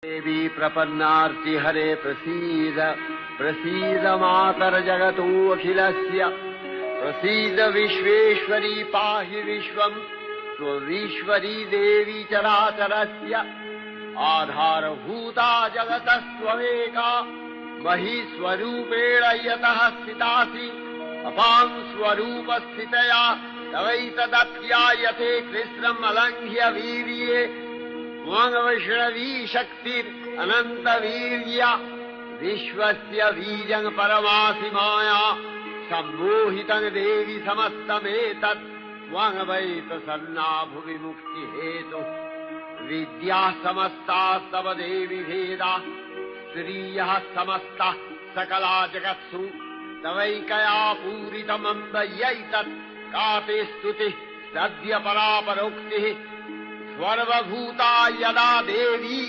देवी प्रपन्नार्ति हरे प्रसीद प्रसीद मातर्जगतोऽखिलस्य प्रसीद विश्वेश्वरी पाहि विश्वम् त्वमीश्वरी देवी चराचरस्य आधारभूता जगतस्त्वमेका महीस्वरूपेण यतः स्थितासि अपां स्वरूपस्थितया तवैतदप्यायते कृष्णम् अलङ्घ्य वीर्ये वैष्णवी शक्तिरनन्तवीर्या विश्वस्य बीजं परमासि माया सम्मोहितं देवि समस्तमेतत् त्वं वै प्रसन्ना भुवि मुक्तिहेतुः विद्याः समस्तास्तव देवि भेदाः स्त्रियः समस्ताः सकला जगत्सु तवैकया पूरितमम्बयैतत् का ते स्तुतिः सद्य परापरोक्तिः सर्वभूता यदा देवी